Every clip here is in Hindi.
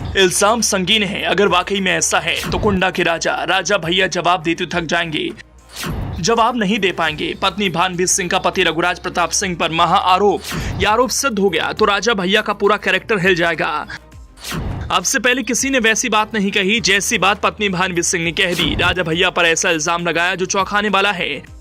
इल्जाम संगीन है। अगर वाकई में ऐसा है तो कुंडा के राजा भैया जवाब देते थक जाएंगे, जवाब नहीं दे पाएंगे। पत्नी भानवी सिंह का पति रघुराज प्रताप सिंह पर महा आरोप, यह आरोप सिद्ध हो गया तो राजा भैया का पूरा कैरेक्टर हिल जाएगा। अब से पहले किसी ने वैसी बात नहीं कही जैसी बात पत्नी भानवी सिंह ने कह दी। राजा भैया पर ऐसा इल्जाम लगाया जो चौंकाने वाला है।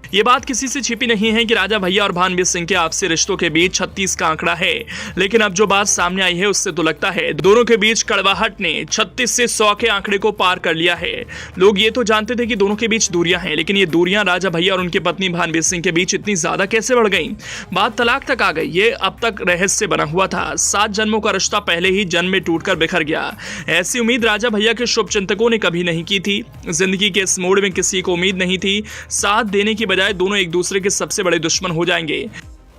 ये बात किसी से छिपी नहीं है कि राजा भैया और भानवी सिंह के आपसी रिश्तों के बीच 36 का आंकड़ा है, लेकिन अब जो बात सामने आई है उससे तो लगता है दोनों के बीच कड़वाहट ने 36 से 100 के आंकड़े को पार कर लिया है। लोग ये तो जानते थे कि दोनों के बीच दूरियां हैं, लेकिन ये दूरियां राजा भैया और उनकी पत्नी भानवी सिंह के बीच इतनी ज्यादा कैसे बढ़ गई? बात तलाक तक आ गई। ये अब तक रहस्य बना हुआ था। 7 जन्मों का रिश्ता पहले ही जन्म में टूटकर बिखर गया। ऐसी उम्मीद राजा भैया के शुभ चिंतकों ने कभी नहीं की थी। जिंदगी के इस मोड़ में किसी को उम्मीद नहीं थी साथ देने की बजाय दोनों एक दूसरे के सबसे बड़े दुश्मन हो जाएंगे।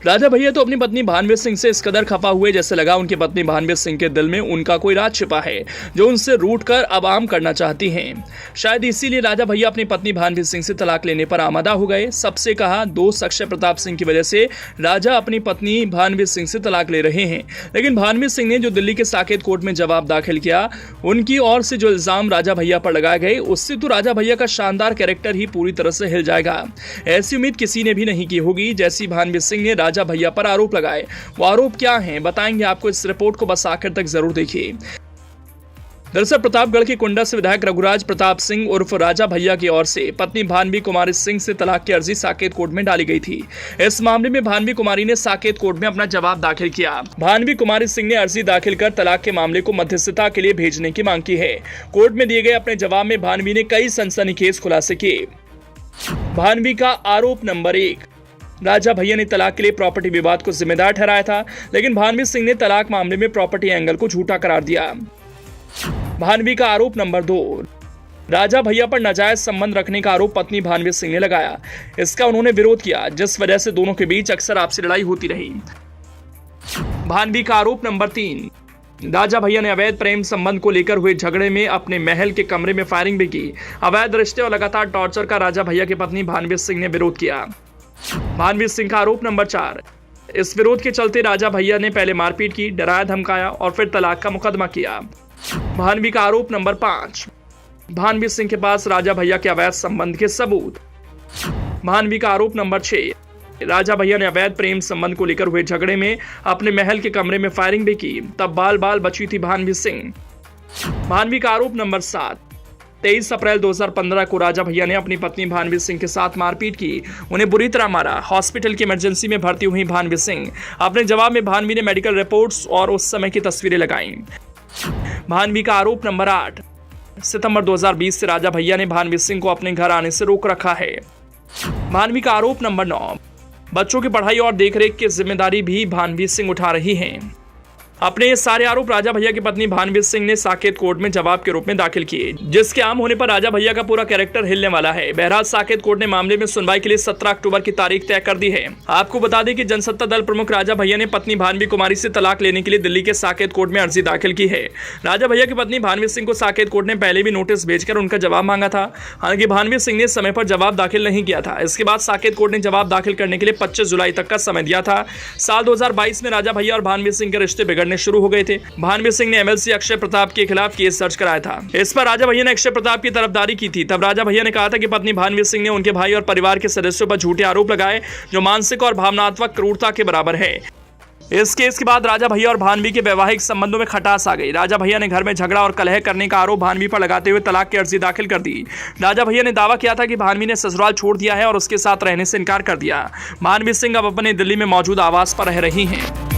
राजा भैया तो अपनी पत्नी भानवी सिंह से इस कदर खफा हुए जैसे लगा उनकी पत्नी भानवी सिंह के दिल में उनका कोई राज छिपा है जो उनसे रूठ कर अब आम करना चाहती हैं। शायद इसीलिए राजा भैया अपनी पत्नी भानवी सिंह से तलाक लेने पर आमादा हो गए। सबसे कहा दोस्त अक्षय प्रताप सिंह की वजह से राजा अपनी पत्नी भानवी सिंह से तलाक ले रहे हैं, लेकिन भानवी सिंह ने जो दिल्ली के साकेत कोर्ट में जवाब दाखिल किया, उनकी ओर से जो इल्जाम राजा भैया पर लगाए गए, उससे तो राजा भैया का शानदार कैरेक्टर ही पूरी तरह से हिल जाएगा। ऐसी उम्मीद किसी ने भी नहीं की होगी जैसी भानवी सिंह ने राजा भैया पर आरोप लगाए। वो आरोप क्या हैं बताएंगे आपको, इस रिपोर्ट को बस आखिर तक जरूर देखिए। दरअसल प्रतापगढ़ के कुंडा से विधायक रघुराज प्रताप सिंह उर्फ राजा भैया की ओर से पत्नी भानवी कुमारी सिंह से तलाक की अर्जी साकेत कोर्ट में डाली गई थी। इस मामले में भानवी कुमारी ने साकेत कोर्ट में अपना जवाब दाखिल किया। भानवी कुमारी सिंह ने अर्जी दाखिल कर तलाक के मामले को मध्यस्थता के लिए भेजने की मांग की है। कोर्ट में दिए गए अपने जवाब में भानवी ने कई सनसनीखेज खुलासे किए। भानवी का आरोप नंबर 1, राजा भैया ने तलाक के लिए प्रॉपर्टी विवाद को जिम्मेदार ठहराया था, लेकिन भानवी सिंह ने तलाक मामले में प्रॉपर्टी एंगल को झूठा करार दिया। भानवी का आरोप नंबर 2, राजा भैया पर नाजायज संबंध रखने का आरोप पत्नी भानवी सिंह ने लगाया। इसका उन्होंने विरोध किया, जिस वजह से दोनों के बीच अक्सर आपसी लड़ाई होती रही। भानवी का आरोप नंबर 3, राजा भैया ने अवैध प्रेम संबंध को लेकर हुए झगड़े में अपने महल के कमरे में फायरिंग भी की। अवैध रिश्ते और लगातार टॉर्चर का राजा भैया की पत्नी भानवी सिंह ने विरोध किया। भानवी सिंह का आरोप नंबर 4, इस विरोध के चलते राजा भैया ने पहले मारपीट की, डराया धमकाया और फिर तलाक का मुकदमा किया। भानवी का आरोप नंबर 5, भानवी सिंह के पास राजा भैया के अवैध संबंध के सबूत। भानवी का आरोप नंबर 6, राजा भैया ने अवैध प्रेम संबंध को लेकर हुए झगड़े में अपने महल के कमरे में फायरिंग भी की, तब बाल बाल बची थी भानवी सिंह। भानवी का आरोप नंबर 7, 23 अप्रैल 2015 को राजा भैया ने अपनी पत्नी भानवी सिंह के साथ मारपीट की, उन्हें बुरी तरह मारा। हॉस्पिटल की इमरजेंसी में भर्ती हुई भानवी सिंह। अपने जवाब में भानवी ने मेडिकल रिपोर्ट्स और उस समय की तस्वीरें लगाईं। भानवी का आरोप नंबर 8, सितंबर 2020 से राजा भैया ने भानवी सिंह को अपने घर आने से रोक रखा है। भानवी का आरोप नंबर 9, बच्चों की पढ़ाई और देखरेख की जिम्मेदारी भी भानवी सिंह उठा रही हैं। अपने ये सारे आरोप राजा भैया की पत्नी भानवी सिंह ने साकेत कोर्ट में जवाब के रूप में दाखिल किए, जिसके आम होने पर राजा भैया का पूरा कैरेक्टर हिलने वाला है। बहरहाल साकेत कोर्ट ने मामले में सुनवाई के लिए 17 अक्टूबर की तारीख तय कर दी है। आपको बता दें कि जनसत्ता दल प्रमुख राजा भैया ने पत्नी भानवी कुमारी से तलाक लेने के लिए दिल्ली के साकेत कोर्ट में अर्जी दाखिल की है। राजा भैया की पत्नी भानवी सिंह को साकेत कोर्ट ने पहले भी नोटिस भेजकर उनका जवाब मांगा था। हालांकि भानवी सिंह ने समय पर जवाब दाखिल नहीं किया था। इसके बाद साकेत कोर्ट ने जवाब दाखिल करने के लिए 25 जुलाई तक का समय दिया था। साल 2022 में राजा भैया और भानवी सिंह के रिश्ते बिगड़ने शुरू हो गए थे। भानवी सिंह ने एमएलसी अक्षय प्रताप के खिलाफ केस दर्ज कराया था। इस पर राजा भैया ने अक्षय प्रताप की तरफदारी की थी। तब राजा भैया ने कहा था कि पत्नी भानवी सिंह ने उनके भाई और परिवार के सदस्यों पर झूठे आरोप लगाए जो मानसिक और भावनात्मक क्रूरता के बराबर है। इस केस के बाद राजा भैया और भानवी के वैवाहिक संबंधों में खटास आ गई। राजा भैया ने घर में झगड़ा और कलह करने का आरोप भानवी पर लगाते हुए तलाक की अर्जी दाखिल कर दी। राजा भैया ने दावा किया था कि भानवी ने ससुराल छोड़ दिया है और उसके साथ रहने से इनकार कर दिया। भानवी सिंह अब अपने दिल्ली में मौजूद आवास पर रह रही हैं।